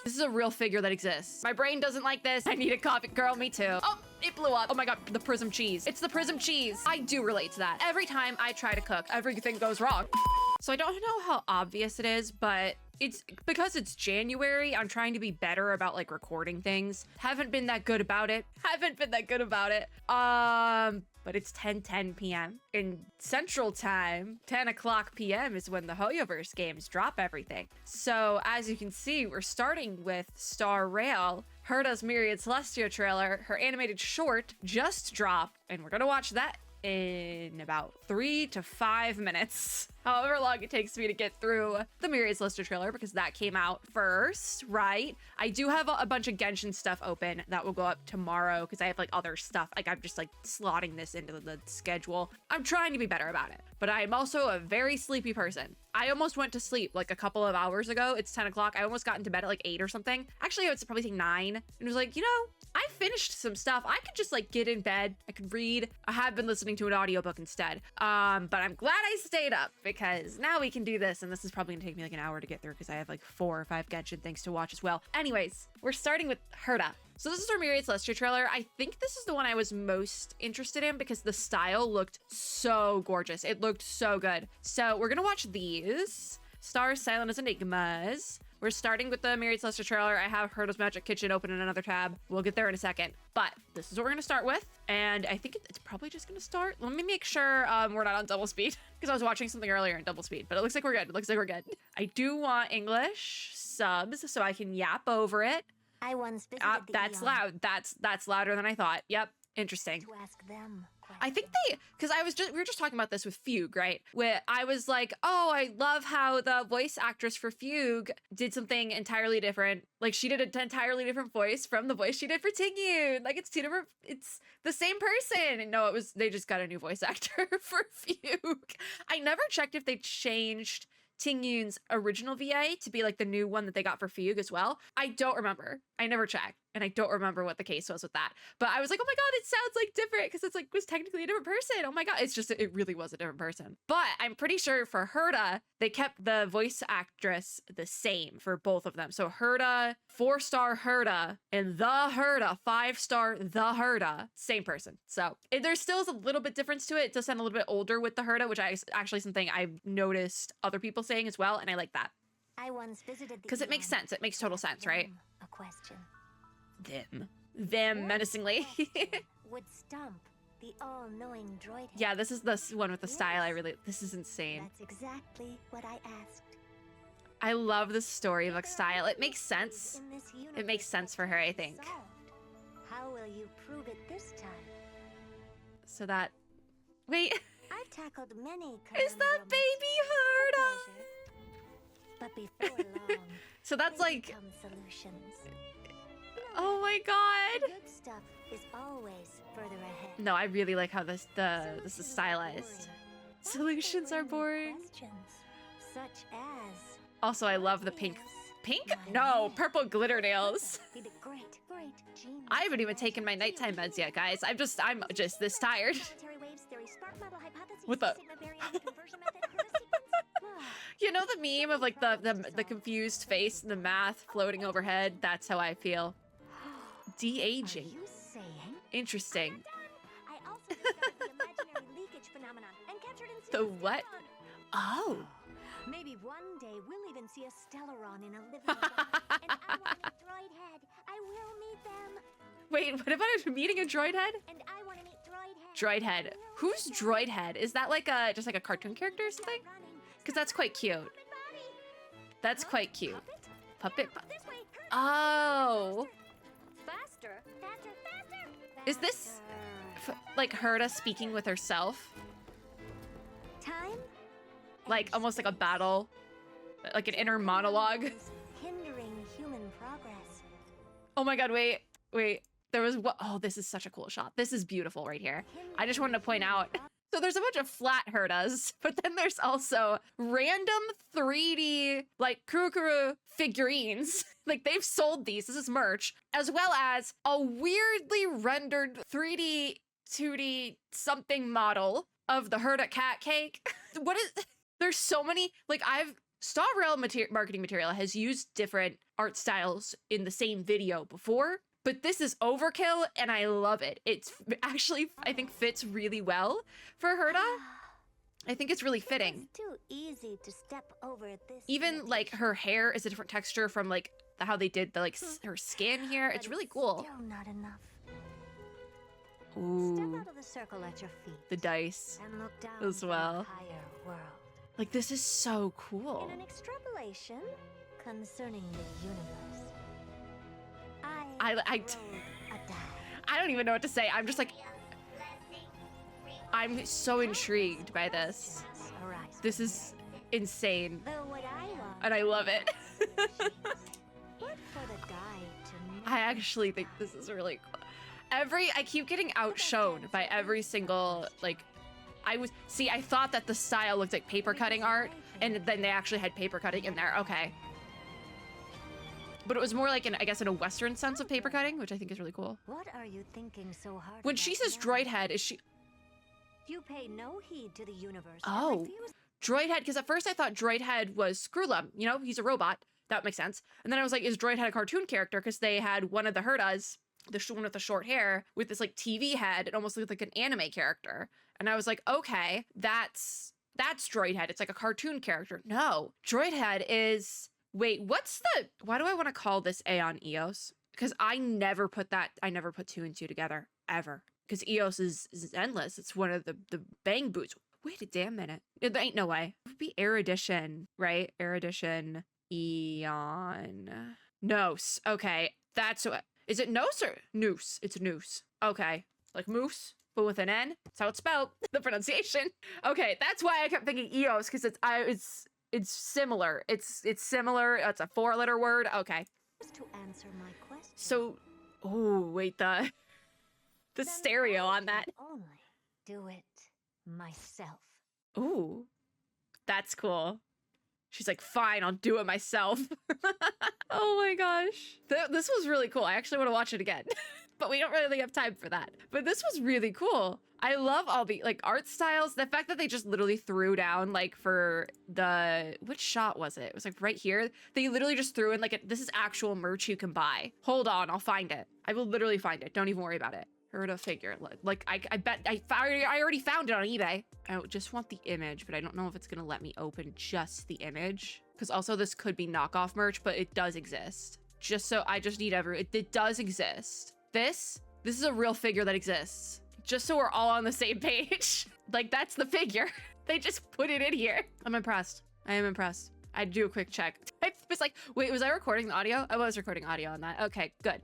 This is a real figure that exists. My brain doesn't like this. I need a coffee. Girl, me too. Oh, it blew up. Oh my God, the prism cheese. It's the prism cheese. I do relate to that. Every time I try to cook, everything goes wrong. So I don't know how obvious it is, but it's because it's January, I'm trying to be better about like recording things. Haven't been that good about it. But it's 10:10 p.m. in Central Time. 10 o'clock p.m. is when the Hoyoverse games drop everything. So as you can see, we're starting with Star Rail. Herta's Myriad Celestia trailer, her animated short just dropped, and we're gonna watch that in about 3 to 5 minutes. However long it takes me to get through the Myriad Celestia trailer, because that came out first, right? I do have a bunch of Genshin stuff open that will go up tomorrow because I have like other stuff. Like I'm just like slotting this into the schedule. I'm trying to be better about it, but I'm also a very sleepy person. I almost went to sleep like a couple of hours ago. It's 10 o'clock. I almost got into bed at like 8 or something. Actually, it's probably 9. And it was like, you know, I finished some stuff. I could just like get in bed. I could read. I have been listening to an audiobook instead. But I'm glad I stayed up because now we can do this. And this is probably gonna take me like an hour to get through because I have like 4 or 5 Genshin things to watch as well. Anyways, we're starting with Herta. So this is our Myriad Celestia trailer. I think this is the one I was most interested in because the style looked so gorgeous. It looked so good. So we're gonna watch these. Stars Silent as Enigmas. We're starting with the Myriad Celestia trailer. I have Herta's Magic Kitchen open in another tab. We'll get there in a second. But this is what we're gonna start with. And I think it's probably just gonna start. Let me make sure we're not on double speed because I was watching something earlier in double speed, but it looks like we're good. It looks like we're good. I do want English subs so I can yap over it. I once visited the That's Eon loud. That's louder than I thought. Yep. Interesting. to ask them I think because we were just talking about this with Fugue, right? Where I was like, oh, I love how the voice actress for Fugue did something entirely different. Like she did an entirely different voice from the voice she did for Tingyun. Like it's the same person. And no, they just got a new voice actor for Fugue. I never checked if they changed Tingyun's original VA to be like the new one that they got for Fugue as well. I don't remember. I never checked. And I don't remember what the case was with that. But I was like, oh my God, it sounds like different because it's like was technically a different person. Oh my God, it really was a different person. But I'm pretty sure for Herta, they kept the voice actress the same for both of them. So Herta, 4-star Herta, and the Herta, 5-star the Herta, same person. So there still is a little bit difference to it. It does sound a little bit older with the Herta, which I actually something I've noticed other people saying as well. And I like that. I once visited because it makes sense. It makes total sense, right? A question. Them menacingly. Would stump the all-knowing droid. Yeah, this is the one with the style. This is insane. That's exactly what I asked. I love the storybook style. It makes sense. It makes sense for her, I think. How will you prove it this time? So that, wait, I've tackled many. Is that baby Herta? But before long, so that's like come solutions. Oh my God. The good stuff is always further ahead. No, I really like how this is stylized. Solutions are boring. Such as also, I love the pink. Pink? No, purple glitter nails. I haven't even taken my nighttime meds yet, guys. I'm just this tired. What the? You know the meme of like the confused face and the math floating overhead? That's how I feel. De-aging. Interesting. I also discovered the imaginary leakage phenomenon and captured in the what? Oh. Maybe one day we'll even see a Stellaron in a living room. And I want a droid head. I will meet them. Wait, what about meeting a droid head? And I want to meet droid head. Droid head. Who's droid head? Is that like just like a cartoon character or something? Because that's quite cute. That's quite cute. Puppet. Oh. Faster, faster, faster. Is this like Herta speaking with herself? Time? Like almost like a battle, like an inner monologue. Hindering human progress. Oh my God, wait. There was what? Oh, this is such a cool shot. This is beautiful right here. I just wanted to point out. So there's a bunch of flat Hertas, but then there's also random 3D like Kuru figurines. Like they've sold these. This is merch, as well as a weirdly rendered 3D 2D something model of the Herta cat cake. What is? There's so many. Like Star Rail marketing material has used different art styles in the same video before, but this is overkill and I love it. It's actually, I think, fits really well for Herta. I think it's really fitting. It's too easy to step over this. Even like her hair is a different texture from like how they did the like her skin here. It's really cool. Still not enough. Ooh, Step out of the circle at your feet. the dice And look down as well. to a higher world. Like, this is so cool. In an extrapolation concerning the universe, I rolled a die. I don't even know what to say. I'm just like, I'm so intrigued by this. Horizon. This is insane, Though what I want and I love it. but for the guy to I actually think this is really cool. I keep getting outshone by every single, like, I thought that the style looked like paper cutting art, and then they actually had paper cutting in there. Okay. But it was more like I guess in a Western sense of paper cutting, which I think is really cool. What are you thinking so hard When she about says now? droid head, is she... You pay no heed to the universe. and Oh. refuse- Droid head, because at first I thought droid head was Skrulum. You know, he's a robot. That makes sense. And then I was like, is droid head a cartoon character? Because they had one of the Hertas, the one with the short hair, with this like TV head. It almost looked like an anime character. And I was like, okay, that's droid head. It's like a cartoon character. No, droid head is... Wait, why do I want to call this Aeon Eos? Because I never put two and two together, ever. Because Eos is endless. It's one of the bang boots. Wait a damn minute. There ain't no way. It would be Erudition, right? Erudition, Eon, Nos. Okay, that's what. Is it Nos or Noose? It's Noose. Okay, like moose, but with an N. That's how it's spelled. The pronunciation. Okay, that's why I kept thinking Eos, because it's similar. It's similar. It's a 4-letter word. Okay. To answer my question. So, oh wait, the Then stereo I on that. can only do it myself. Ooh, that's cool. She's like, fine, I'll do it myself. Oh my gosh. This was really cool. I actually want to watch it again, but we don't really have time for that. But this was really cool. I love all the like art styles. The fact that they just literally threw down like for which shot was it? It was like right here. They literally just threw in like, this is actual merch you can buy. Hold on, I'll find it. I will literally find it. Don't even worry about it. Herta figure. Like I bet I already found it on eBay. I just want the image, but I don't know if it's gonna let me open just the image. Because also this could be knockoff merch, but it does exist. Just so I just need it does exist. This is a real figure that exists. Just so we're all on the same page. Like, that's the figure. They just put it in here. I'm impressed. I am impressed. I'd do a quick check. I was like, wait, was I recording the audio? I was recording audio on that. Okay, good.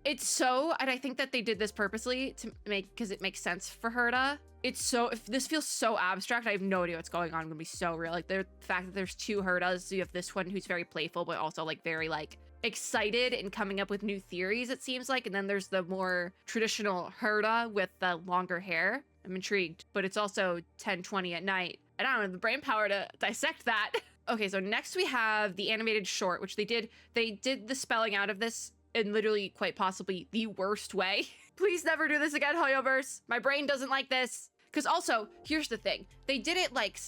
It's so, and I think that they did this purposely to because it makes sense for Herta. If this feels so abstract, I have no idea what's going on. I'm gonna be so real. Like the fact that there's two Hertas, so you have this one who's very playful, but also like very like excited and coming up with new theories, it seems like. And then there's the more traditional Herta with the longer hair. I'm intrigued, but it's also 10:20 at night. And I don't have the brain power to dissect that. Okay, so next we have the animated short, which they did the spelling out of this in literally quite possibly the worst way. Please never do this again, Hoyoverse. My brain doesn't like this. Because also, here's the thing. They did it like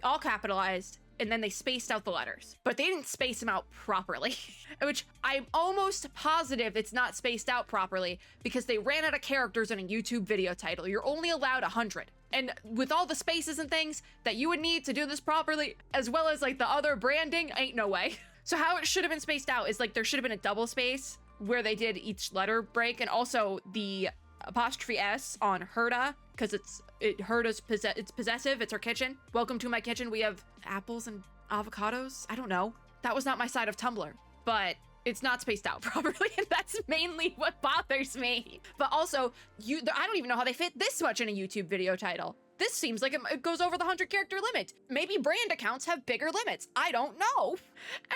all capitalized, and then they spaced out the letters. But they didn't space them out properly. Which I'm almost positive it's not spaced out properly because they ran out of characters in a YouTube video title. You're only allowed 100. And with all the spaces and things that you would need to do this properly, as well as like the other branding, ain't no way. So how it should have been spaced out is like there should have been a double space where they did each letter break, and also the apostrophe S on Herta, because Herta's it's possessive, it's her kitchen. Welcome to my kitchen. We have apples and avocados. I don't know. That was not my side of Tumblr, but it's not spaced out properly, and that's mainly what bothers me. But also, I don't even know how they fit this much in a YouTube video title. This seems like it goes over the 100 character limit. Maybe brand accounts have bigger limits. I don't know.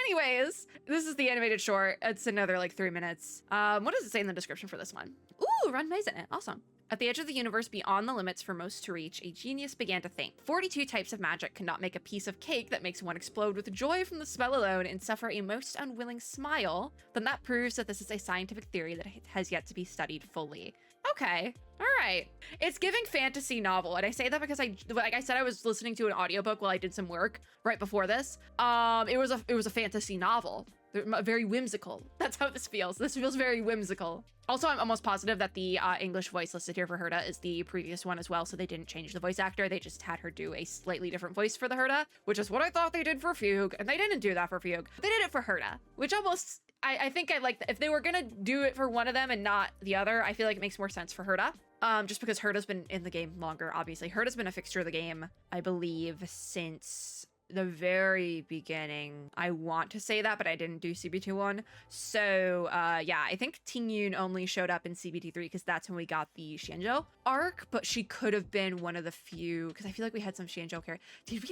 Anyways, this is the animated short. It's another like 3 minutes. What does it say in the description for this one? Ooh, Run Maze in it. Awesome. At the edge of the universe beyond the limits for most to reach, a genius began to think. 42 types of magic cannot make a piece of cake that makes one explode with joy from the smell alone and suffer a most unwilling smile. Then that proves that this is a scientific theory that has yet to be studied fully. Okay. All right. It's giving fantasy novel. And I say that because like I said, I was listening to an audiobook while I did some work right before this. It was a fantasy novel. Very whimsical. That's how this feels. This feels very whimsical. Also, I'm almost positive that the English voice listed here for Herta is the previous one as well, so they didn't change the voice actor. They just had her do a slightly different voice for the Herta, which is what I thought they did for Fugue, and they didn't do that for Fugue. They did it for Herta, which almost, I think I like, if they were gonna do it for one of them and not the other, I feel like it makes more sense for Herta. Just because Herta's been in the game longer, obviously. Herta's been a fixture of the game, I believe, since the very beginning. I want to say that, but I didn't do CBT1. So yeah, I think Tingyun only showed up in CBT3 because that's when we got the Xianzhou arc, but she could have been one of the few, because I feel like we had some Xianzhou characters. Did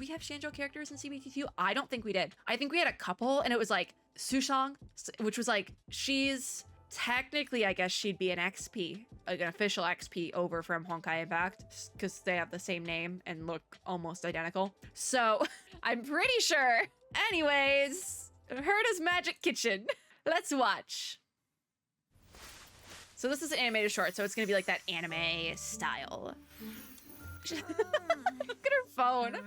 we have Xianzhou characters in CBT2? I don't think we did. I think we had a couple, and it was like Sushang, which was like, she's technically, I guess she'd be an XP, like an official XP over from Honkai Impact, because they have the same name and look almost identical. So I'm pretty sure. Anyways, Herta's Magic Kitchen. Let's watch. So this is an animated short, so it's gonna be like that anime style. Look at her phone.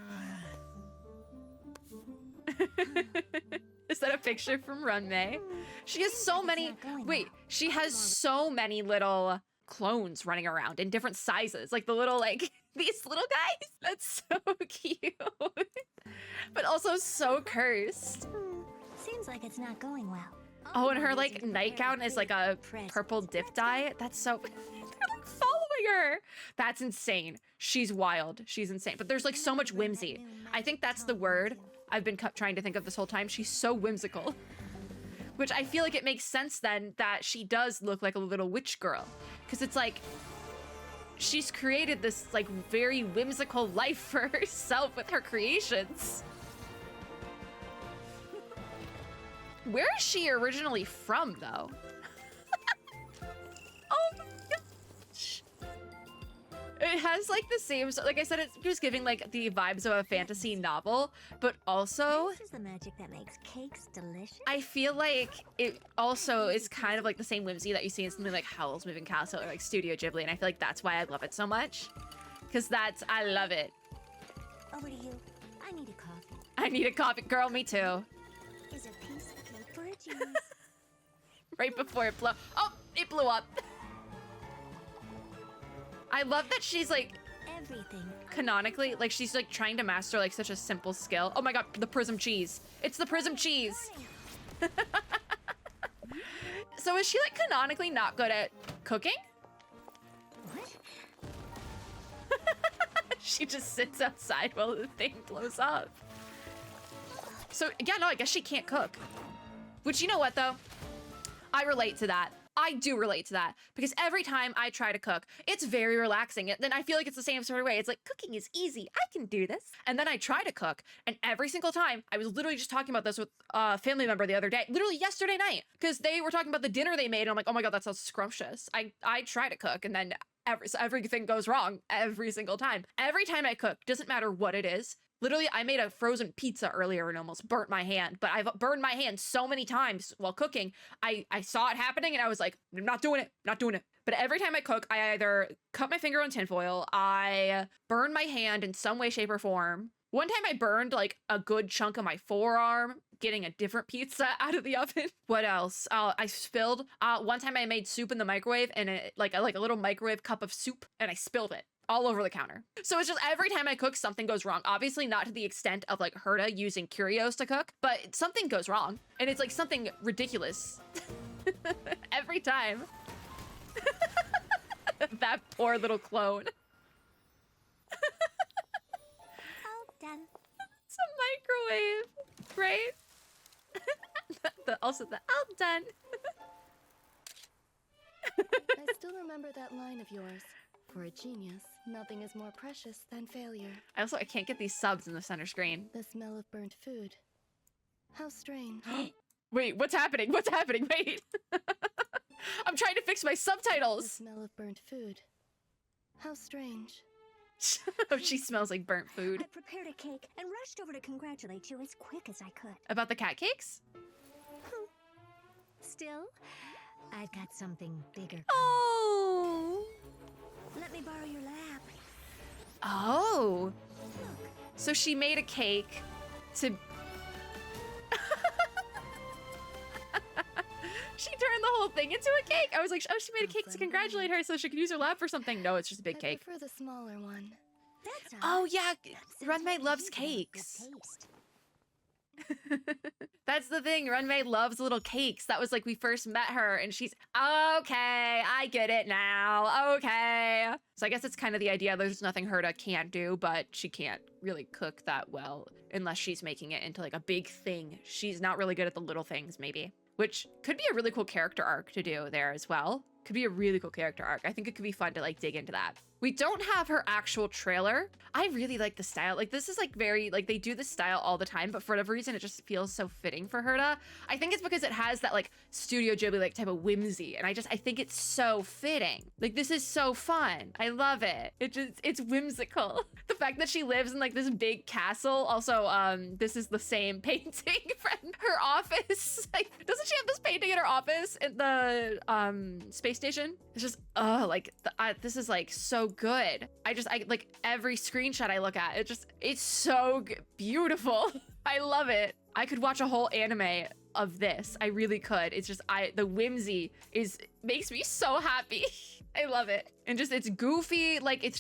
Is that a picture from Runmei? She has so many, wait, she has so many little clones running around in different sizes. Like the little, like, these little guys. That's so cute. But also so cursed. Seems like it's not going well. Oh, and her, like, nightgown is like a purple dip dye. That's so, they're like following her. That's insane. She's wild. She's insane. But there's like so much whimsy. I think that's the word I've been trying to think of this whole time. She's so whimsical. Which I feel like it makes sense then that she does look like a little witch girl. Because it's like, she's created this like very whimsical life for herself with her creations. Where is she originally from though? Oh my gosh. It has like the same, like I said, it was giving like the vibes of a fantasy novel, but also This is the magic that makes cakes delicious. I feel like it also is kind of like the same whimsy that you see in something like Howl's Moving Castle or like Studio Ghibli, and I feel like that's why I love it so much. Because I love it. Over to you. I need a coffee. I need a coffee. Girl, me too. Is a piece of cake for a genius. Right before it blew. Oh, it blew up. I love that she's like Everything. canonically, like she's like trying to master like such a simple skill. Oh my god, the prism cheese. It's the prism cheese. So is she like canonically not good at cooking? What? She just sits outside while the thing blows up. So yeah, no, I guess she can't cook. Which, you know what though? I relate to that. I do relate to that because every time I try to cook, it's very relaxing. Then I feel like it's the same sort of way. It's like, cooking is easy. I can do this. And then I try to cook, and every single time, I was literally just talking about this with a family member the other day, literally yesterday night, because they were talking about the dinner they made, and I'm like, oh my god, that sounds scrumptious. I try to cook, and then everything goes wrong every single time. Every time I cook, doesn't matter what it is. Literally, I made a frozen pizza earlier and almost burnt my hand, but I've burned my hand so many times while cooking. I saw it happening and I was like, I'm not doing it, not doing it. But every time I cook, I either cut my finger on tinfoil, I burn my hand in some way, shape, or form. One time I burned like a good chunk of my forearm getting a different pizza out of the oven. What else? I spilled. One time I made soup in the microwave, and like a little microwave cup of soup, and I spilled it all over the counter. So it's just every time I cook, something goes wrong. Obviously not to the extent of like Herta using curios to cook, but something goes wrong. And it's like something ridiculous. Every time. That poor little clone. All done. It's a microwave, right? Also the all done. I still remember that line of yours. For a genius, nothing is more precious than failure. I can't get these subs in the center screen. The smell of burnt food. How strange. Wait, what's happening? What's happening? Wait. I'm trying to fix my The subtitles. smell of burnt food. How strange. Oh, she smells like burnt food. I prepared a cake and rushed over to congratulate you as quick as I could. About the cat cakes? Still, I've got something bigger. Oh. Let me borrow your lap. Oh. So she made a cake to... She turned the whole thing into a cake. I was like, oh, she made a cake to congratulate her so she could use her lab for something. No, it's just a big cake. I prefer the smaller one. That's Oh, yeah. Runmei loves cakes. That's the thing. Runmei loves little cakes. That was like we first met her and she's, okay, I get it now. Okay. So I guess it's kind of the idea. There's nothing Herta can't do, but she can't really cook that well unless she's making it into like a big thing. She's not really good at the little things, maybe, which could be a really cool character arc to do there as well. Could be a really cool character arc. I think it could be fun to like dig into that. We don't have her actual trailer. I really like the style. Like this is like very, like they do this style all the time, but for whatever reason, it just feels so fitting for Herta. I think it's because it has that like Studio Ghibli like type of whimsy. And I think it's so fitting. Like this is so fun. I love it. It's whimsical. The fact that she lives in like this big castle. Also, this is the same painting from her office. Like, doesn't she have this painting in her office at the space station? It's just, this is like so good. I like every screenshot I look at, it's so beautiful. I love it. I could watch a whole anime of this. I really could. It's just, the whimsy makes me so happy. I love it. And just, it's goofy. Like, it's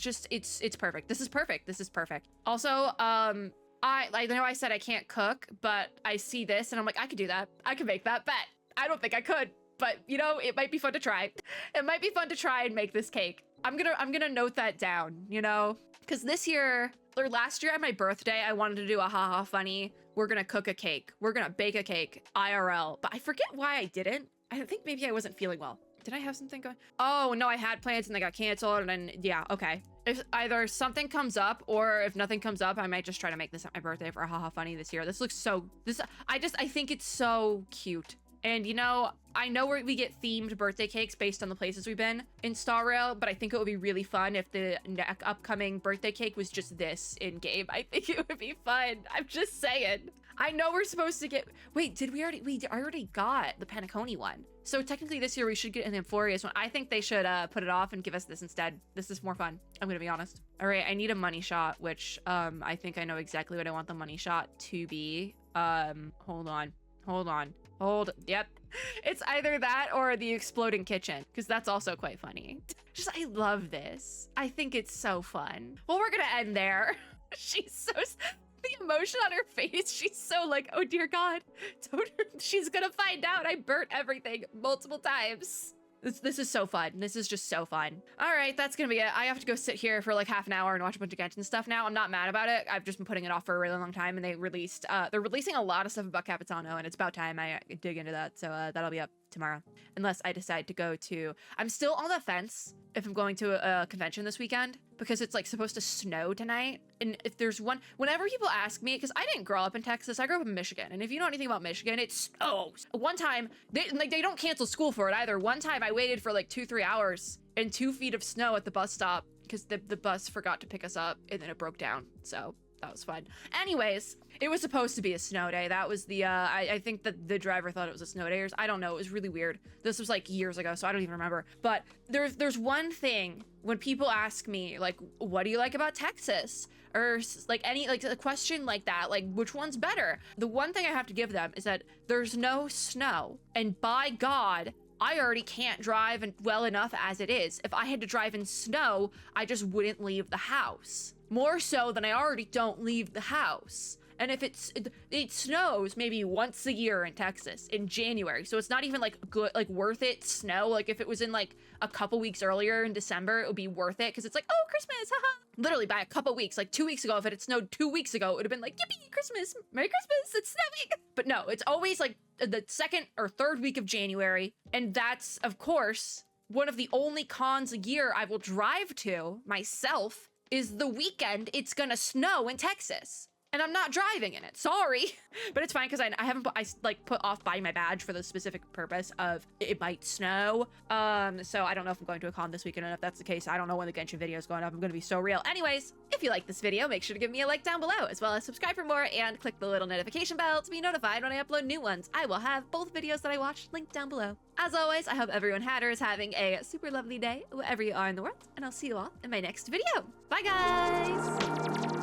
perfect. This is perfect. This is perfect. Also, I know I said I can't cook, but I see this and I'm like, I could do that. I could make that bet. I don't think I could, but you know, it might be fun to try. It might be fun to try and make this cake. I'm gonna note that down, you know? Because this year, or last year at my birthday, I wanted to do a haha funny. We're gonna cook a cake. We're gonna bake a cake, IRL. But I forget why I didn't. I think maybe I wasn't feeling well. Did I have something going? Oh, no, I had plans and they got canceled and then, yeah, okay. If either something comes up or if nothing comes up, I might just try to make this at my birthday for a haha funny this year. This looks so, I think it's so cute. And you know, I know we get themed birthday cakes based on the places we've been in Star Rail, but I think it would be really fun if the upcoming birthday cake was just this in game. I think it would be fun. I'm just saying. I know we're supposed to get, wait, we already got the Penacony one. So technically this year we should get an Amphorius one. I think they should put it off and give us this instead. This is more fun. I'm gonna be honest. All right, I need a money shot, which I think I know exactly what I want the money shot to be. Hold on. Yep. It's either that or the exploding kitchen, because that's also quite funny. Just, I love this. I think it's so fun. Well, we're gonna end there. She's so, the emotion on her face, she's so like, oh dear God, she's gonna find out I burnt everything multiple times. This is so fun. This is just so fun. All right, that's gonna be it. I have to go sit here for like half an hour and watch a bunch of Genshin stuff now. I'm not mad about it. I've just been putting it off for a really long time, and they're releasing a lot of stuff about Capitano, and it's about time I dig into that. So that'll be up tomorrow, unless I decide to go to. I'm still on the fence if I'm going to a convention this weekend, because it's like supposed to snow tonight. And if there's one, whenever people ask me, because I didn't grow up in Texas, I grew up in Michigan. And if you know anything about Michigan, it snows. One time, they don't cancel school for it either. One time I waited for like 2-3 hours in 2 feet of snow at the bus stop because the bus forgot to pick us up and then it broke down. So that was fun. Anyways, it was supposed to be a snow day. That was the, I think that the driver thought it was a snow day, or I don't know. It was really weird. This was like years ago, so I don't even remember. But there's one thing when people ask me, like, what do you like about Texas? Or like any, like a question like that, like which one's better? The one thing I have to give them is that there's no snow. And by God, I already can't drive well enough as it is. If I had to drive in snow, I just wouldn't leave the house. More so than I already don't leave the house. And if it snows maybe once a year in Texas in January, so it's not even like good, like worth it snow. Like if it was in like a couple weeks earlier in December, it would be worth it because it's like, oh, Christmas, haha. Literally by a couple weeks, like 2 weeks ago, if it had snowed 2 weeks ago, it would have been like, yippee, Christmas, Merry Christmas, it's snowing. But no, it's always like the second or third week of January. And that's, of course, one of the only cons a year I will drive to myself is the weekend it's gonna snow in Texas. and I'm not driving in it. Sorry. But it's fine because I haven't put, put off buying my badge for the specific purpose of it might snow. So I don't know if I'm going to a con this weekend, and if that's the case, I don't know when the Genshin video is going up. I'm going to be so real. Anyways, if you like this video, make sure to give me a like down below, as well as subscribe for more and click the little notification bell to be notified when I upload new ones. I will have both videos that I watched linked down below. As always, I hope everyone hatter is having a super lovely day wherever you are in the world, and I'll see you all in my next video. Bye, guys!